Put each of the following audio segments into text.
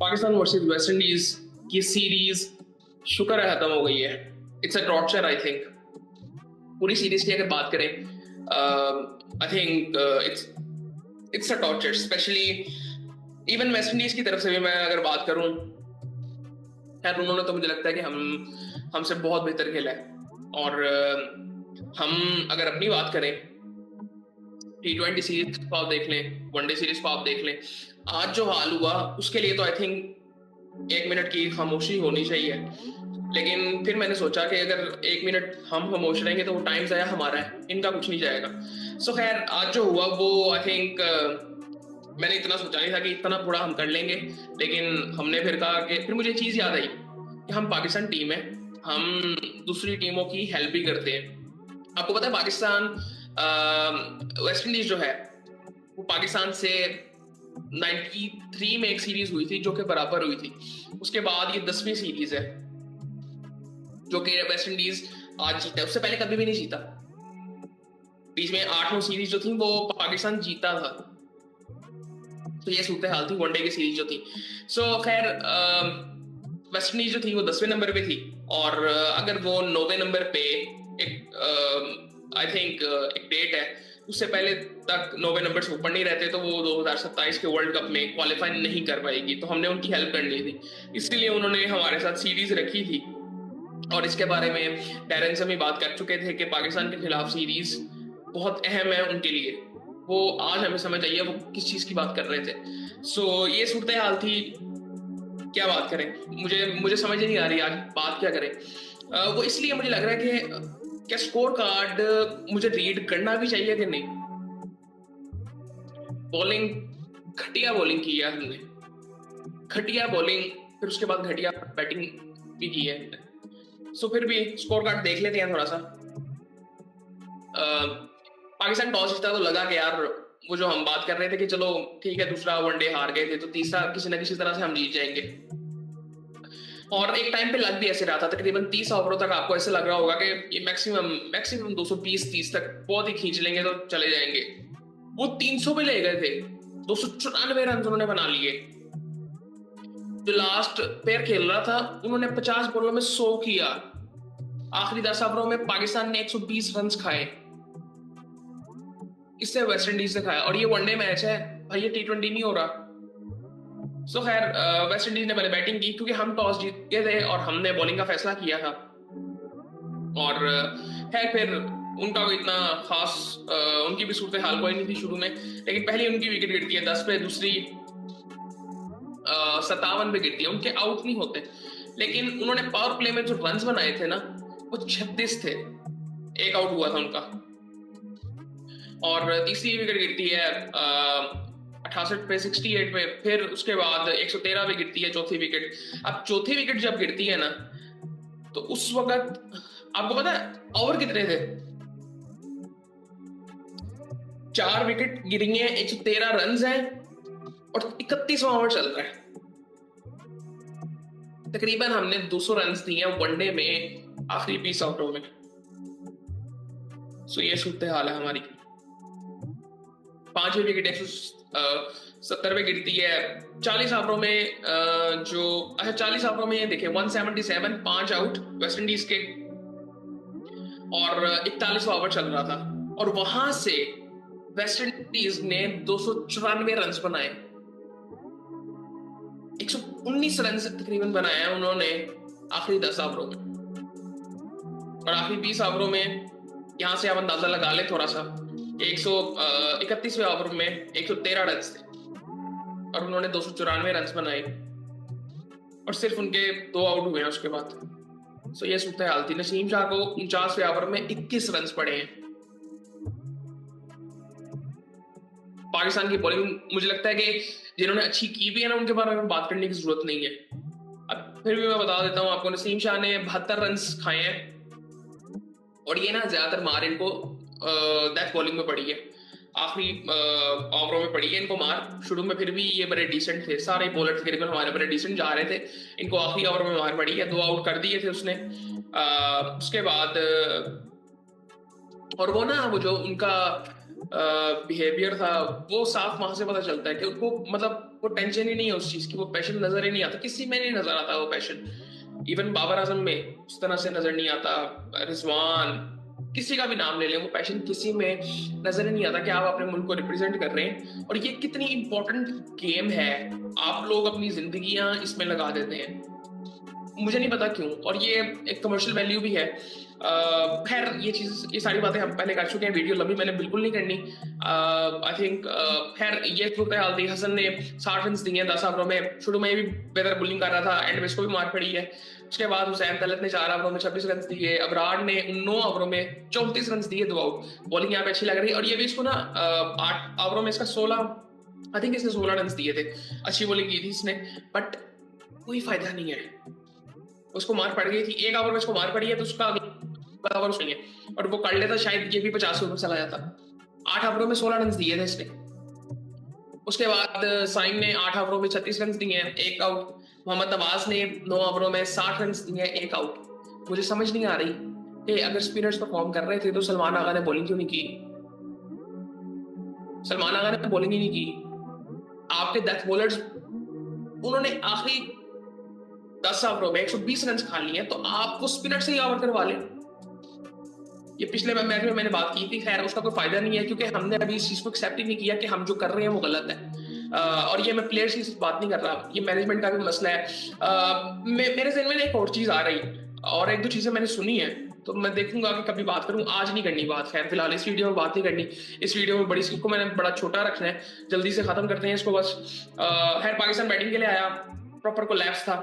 Pakistan versus West Indies की series शुक्र है खत्म हो गई है। It's a torture I think. पूरी सीरीज की अगर बात करें I think it's a torture, specially even West Indies की तरफ से भी मैं अगर बात करूं, खैर उन्होंने तो मुझे लगता है कि हमसे बहुत बेहतर खेला है। और हम अगर अपनी बात करें, T20 सीरीज को आप देख लें, वनडे सीरीज को आप देख लें, आज जो हाल हुआ उसके लिए तो आई थिंक 1 मिनट की खामोशी होनी चाहिए। लेकिन फिर मैंने सोचा कि अगर 1 मिनट हम खामोश रहेंगे तो वो टाइम ज़ाया हमारा है, इनका कुछ नहीं जाएगा। सो खैर आज जो हुआ वो आई थिंक मैंने इतना सोचा नहीं था कि इतना बुरा हम कर लेंगे। लेकिन हमने फिर कहा कि फिर मुझे चीज़ याद आई कि हम पाकिस्तान टीम है, हम दूसरी टीमों की हेल्प भी करते हैं। आपको पता है पाकिस्तान वेस्ट इंडीज जो है वो पाकिस्तान से 93 में एक सीरीज हुई थी जो कि बराबर हुई थी। उसके बाद ये 10वीं सीरीज है जो कि वेस्ट इंडीज आज जीता है, उससे पहले कभी भी नहीं जीता। बीच में 8 सीरीज जो थी वो पाकिस्तान जीता था। तो ये सूरत हाल थी वनडे की सीरीज जो थी। सो खैर वेस्ट इंडीज जो थी वो 10वें नंबर पे थी, और अगर वो 9वें नंबर पे एक आई थिंक एक डेट है, उससे पहले तक 9वें नंबर से ऊपर नहीं रहते तो वो 2027 के वर्ल्ड कप में क्वालिफाई नहीं कर पाएगी। तो हमने उनकी हेल्प करनी थी, इसलिए उन्होंने हमारे साथ सीरीज रखी थी। और इसके बारे में डैरन से भी बात कर चुके थे कि पाकिस्तान के खिलाफ सीरीज बहुत अहम है उनके लिए। वो आज हमें समझ आई है वो किस चीज की बात कर रहे थे। सो ये सूरत हाल थी। क्या बात करें, मुझे समझ नहीं आ रही आज बात क्या करें। वो इसलिए मुझे लग रहा है कि क्या स्कोर कार्ड मुझे रीड करना भी चाहिए कि नहीं। बॉलिंग घटिया बॉलिंग की है हमने, घटिया बॉलिंग, फिर उसके बाद घटिया बैटिंग भी की है हमने। सो फिर भी स्कोर कार्ड देख लेते हैं थोड़ा सा। पाकिस्तान टॉस जीता तो लगा कि यार वो जो हम बात कर रहे थे कि चलो ठीक है दूसरा वनडे हार गए थे तो तीसरा किसी ना किसी तरह से हम जीत जाएंगे। और एक टाइम पे लग भी ऐसे रहा था, तकरीबन 30 ओवरों तक आपको ऐसे लग रहा होगा कि ये मैक्सिमम 220-30 तक बहुत ही खींच लेंगे तो चले जाएंगे। वो 300 पे ले गए थे, 294 रन उन्होंने बना लिए। जो लास्ट पेयर खेल रहा था उन्होंने 50 बॉलों में 100 किया। आखिरी 10 ओवरों में पाकिस्तान ने 120 रन खाए, इससे वेस्ट इंडीज ने खाया। और ये वनडे मैच है भाई, ये T20 नहीं हो रहा। सो खैर वेस्ट इंडीज ने पहले बैटिंग की क्योंकि हम टॉस जीत गए थे और हमने बॉलिंग का फैसला किया था। और है फिर उनका कोई इतना खास उनकी भी सूरत हाल कोई नहीं थी शुरू में। लेकिन पहली उनकी विकेट गिरती है 10 पे, दूसरी 57 पे गिरती है, उनके आउट नहीं होते। लेकिन उन्होंने पावर प्ले में जो रन्स बनाए थे ना वो 36 थे, एक आउट हुआ था उनका। और तीसरी विकेट गिरती है 68 पे, 68 पे, फिर उसके बाद 113 पे गिरती है चौथी विकेट। अब चौथी विकेट जब गिरती है ना तो उस वक्त आपको पता है ओवर कितने थे? 4 विकेट गिरी है, 113 रन है और 31वां ओवर चल रहा है। तकरीबन हमने 200 रन दिए हैं वनडे में आखिरी 20 ओवरों में। सो ये सूरत हाल है हमारी। 5वीं विकेट 170 पे गिरती है 40 ओवरों में। जो अच्छा 40 ओवरों में ये देखे 177, 5 आउट वेस्ट इंडीज के, और 41वां ओवर चल रहा था। और वहां से वेस्ट इंडीज ने 294 रन बनाए, 119 रन तकरीबन बनाए हैं उन्होंने आखिरी 10 ओवरों में। और आखिरी 20 ओवरों में यहां से आप अंदाजा लगा ले थोड़ा सा, 131वें ओवर में 113 रन थे और उन्होंने 294 रन बनाए और सिर्फ उनके 2 आउट हुए हैं उसके बाद। सो ये सूरत हाल थी। नसीम शाह को 49वें ओवर में 21 रन पड़े हैं। पाकिस्तान की बॉलिंग मुझे लगता है कि जिन्होंने अच्छी की भी है ना उनके बारे में बात करने की जरूरत नहीं है। अब फिर भी मैं बता देता हूं आपको, नसीम शाह ने 72 रन खाए हैं और ये ना ज्यादातर मार इनको डेथ बॉलिंग में पड़ी है, आखिरी ओवरों में पड़ी है इनको मार। शुरू में फिर भी ये बड़े डिसेंट थे, सारे बॉलर तकरीबन हमारे बड़े डिसेंट जा रहे थे, इनको आखिरी ओवर में मार पड़ी है, 2 आउट कर दिए थे उसने। उसके बाद और वो ना, वो जो उनका बिहेवियर था, वो साफ वहां से पता चलता है कि उनको मतलब वो टेंशन ही नहीं है उस चीज की, वो पैशन नजर ही नहीं आता, किसी में नहीं नजर आता वो पैशन। इवन बाबर आजम में उस तरह से नजर नहीं आता, रिजवान, किसी का भी नाम ले लें, वो पैशन किसी में नजर ही नहीं आता कि आप अपने मुल्क को रिप्रेजेंट कर रहे हैं। और ये कितनी इंपॉर्टेंट गेम है, आप लोग अपनी जिंदगियां इसमें लगा देते हैं, मुझे नहीं पता क्यों। और ये एक कमर्शियल वैल्यू भी है। खैर ये चीज, ये सारी बातें हम पहले कर चुके हैं, वीडियो लंबी मैंने बिल्कुल नहीं करनी। आई थिंक खैर ये सूरत हाल थी। हसन ने 60 रन दिए 10 ओवरों में, शुरू में भी बेहतर बोलिंग कर रहा था, एंड में इसको भी मार पड़ी है। उसके बाद हुसैन तलत ने 4 ओवरों में 26 रन दिए, अबरार ने 9 ओवरों में 34 रन दिए, 2 आउट। बॉलिंग यहाँ पे अच्छी लग रही है। और ये भी इसको ना 8 ओवरों में इसका 16, आई थिंक इसने 16 रन दिए थे, अच्छी बॉलिंग की थी इसने, बट कोई फायदा नहीं है। उसको मार पड़ गई थी, 1 ओवर में उसको मार पड़ी है, तो उसका अगला ओवर नहीं है, और वो कर लेता शायद ये भी 50 ओवर चला जाता। 8 ओवरों में 16 रन दिए थे इसने। उसके बाद साइम ने 8 ओवरों में 36 रन दिए हैं, 1 आउट। मोहम्मद नवाज ने 9 ओवरों में 60 रन दिए हैं, 1 आउट। मुझे समझ नहीं आ रही कि अगर स्पिनर्स परफॉर्म कर रहे थे तो सलमान आगा ने बॉलिंग क्यों नहीं की? सलमान आगा ने बॉलिंग ही नहीं की। आपके डेथ बॉलर्स, उन्होंने आखिरी 10 ओवरों में 120 रन खा लिए, तो आप वो स्पिनर से ही ओवर करवा लें। ये पिछले मैच में मैंने बात की थी, खैर उसका कोई फायदा नहीं है, क्योंकि हमने अभी इस चीज को एक्सेप्ट ही नहीं किया कि हम जो कर रहे हैं वो गलत है। और ये मैं प्लेयर्स की बात नहीं कर रहा, ये मैनेजमेंट का भी मसला है। मेरे ज़हन में एक और चीज आ रही है, और एक दो चीजें मैंने सुनी है, तो मैं देखूंगा कि कभी बात करूं। आज नहीं करनी बात, खैर फिलहाल इस वीडियो में बात नहीं करनी। इस वीडियो में बड़ी इसको मैंने बड़ा छोटा रखना है, जल्दी से खत्म करते हैं इसको बस। खैर पाकिस्तान बैटिंग के लिए आया, प्रॉपर कोलैप्स था।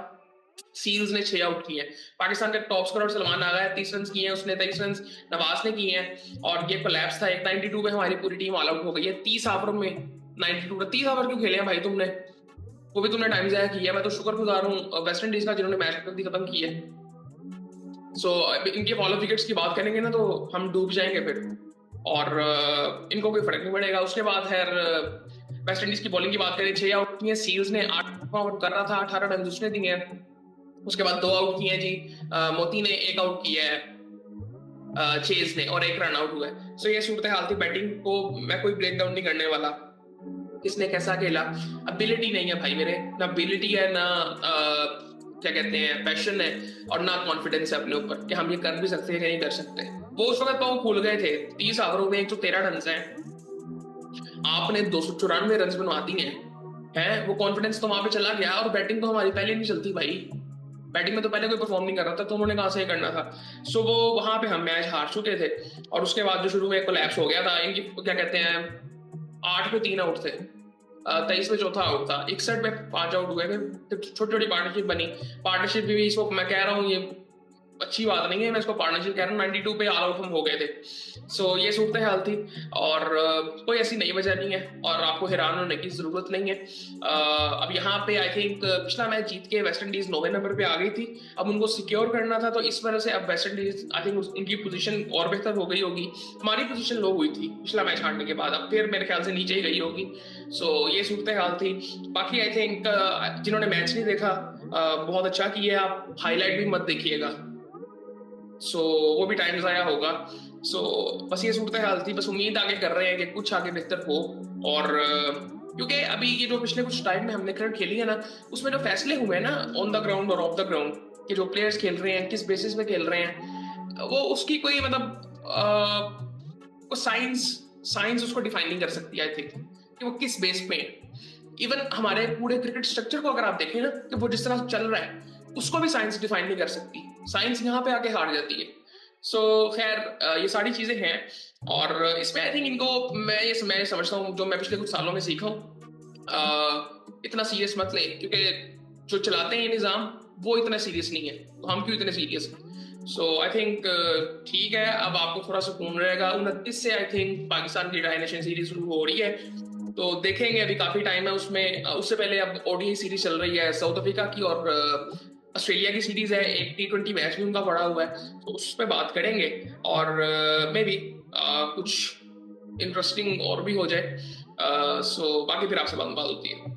सील्स ने 6 आउट किए हैं। पाकिस्तान का टॉप स्कोरर सलमान आगा है, 30 रन किए हैं उसने, 23 रन नवाज ने किए हैं। और ये कोलैप्स था। एक 92 में हमारी पूरी टीम ऑल आउट हो गई है 30 ओवर में। 92 30 ओवर क्यों खेले हैं भाई तुमने? वो भी तुमने टाइम जाया किया। मैं तो शुक्रगुजार हूँ वेस्ट इंडीज का, जिन्होंने मैच जल्दी खत्म की है। सो इनके फॉलो विकेट्स की बात करेंगे ना तो हम डूब जाएंगे फिर, और इनको कोई फर्क नहीं पड़ेगा। उसके बाद खैर वेस्ट इंडीज की बॉलिंग की बात करें, 6 आउट किए। सील्स ने 8 आउट कर रहा था, 18 रन उसने दिए हैं। उसके बाद 2 आउट किए हैं जी। मोती ने 1 आउट किया है, चेज ने, और 1 रन आउट हुआ है। सो ये सूरत हाल थी। बैटिंग को मैं कोई ब्रेक डाउन नहीं करने वाला, किसने कैसा खेला। अबिलिटी नहीं है भाई मेरे, ना अबिलिटी है, ना क्या कहते हैं पैशन है, और ना कॉन्फिडेंस है अपने ऊपर कि हम ये कर भी सकते हैं कि नहीं कर सकते। वो उस वक्त पाँव फूल गए थे। 30 ओवरों में 113 रन है, आपने 294 रन बनवा दिए हैं। वो कॉन्फिडेंस तो वहां पे चला गया, और बैटिंग तो हमारी पहले नहीं चलती भाई। बैटिंग में तो पहले कोई परफॉर्म नहीं कर रहा था, तो उन्होंने कहां से करना था। सो वो वहां पे हम मैच हार चुके थे। और उसके बाद जो शुरू में कोलैप्स हो गया था, इनकी क्या कहते हैं, 8 पे 3 आउट थे, 23 में चौथा आउट था, 61 में 5 आउट हुए थे। छोटी छोटी पार्टनरशिप बनी। पार्टनरशिप भी इसको मैं कह रहा हूँ ये अच्छी बात नहीं है, मैं इसको पार्टनरशिप कह रहा हूँ। 92 पे ऑल आउट हम हो गए थे। सो ये सूरत हाल थी, और कोई ऐसी नई वजह नहीं है, और आपको हैरान होने की जरूरत नहीं है। अब यहाँ पे आई थिंक पिछला मैच जीत के वेस्ट इंडीज 9वें नंबर पे आ गई थी। अब उनको सिक्योर करना था, तो इस वजह से अब वेस्ट इंडीज आई थिंक उनकी पोजीशन और बेहतर हो गई होगी। हमारी पोजीशन लो हुई थी पिछला मैच हारने के बाद, अब फिर मेरे ख्याल से नीचे ही गई होगी। सो ये सूरत हाल थी। बाकी आई थिंक जिन्होंने मैच नहीं देखा, बहुत अच्छा किया, आप हाईलाइट भी मत देखिएगा। सो वो भी टाइम ज़ाया होगा। सो बस ये सूरत हाल थी। बस उम्मीद आगे कर रहे हैं कि कुछ आगे बेहतर हो। और क्योंकि अभी ये जो पिछले कुछ टाइम में हमने क्रिकेट खेली है ना, उसमें जो फैसले हुए हैं ना ऑन द ग्राउंड और ऑफ द ग्राउंड, कि जो प्लेयर्स खेल रहे हैं किस बेसिस पे खेल रहे हैं, वो उसकी कोई मतलब साइंस साइंस उसको डिफाइन नहीं कर सकती आई थिंक, कि वो किस बेस पे है। इवन हमारे पूरे क्रिकेट स्ट्रक्चर को अगर आप देखें ना, कि वो जिस तरह चल रहा है, उसको भी साइंस डिफाइन नहीं कर सकती। साइंस यहाँ पे आके हार जाती है। सो खैर ये सारी चीजें हैं, और इसमें आई थिंक इनको मैं समझता हूँ, जो मैं पिछले कुछ सालों में सीखा हूँ, इतना सीरियस मत ले, क्योंकि जो चलाते हैं ये निज़ाम वो इतना सीरियस नहीं है, तो हम क्यों इतने सीरियस हैं। सो आई थिंक ठीक है, अब आपको थोड़ा सुकून रहेगा। 29 से आई थिंक पाकिस्तान की ट्राई नेशन सीरीज शुरू हो रही है, तो देखेंगे, अभी काफी टाइम है उसमें। उससे पहले अब ओडीआई सीरीज चल रही है साउथ अफ्रीका की, और ऑस्ट्रेलिया की सीरीज है, एक T20 मैच भी उनका पड़ा हुआ है, तो उस पर बात करेंगे। और मे बी कुछ इंटरेस्टिंग और भी हो जाए। सो बाकी फिर आपसे बात होती है।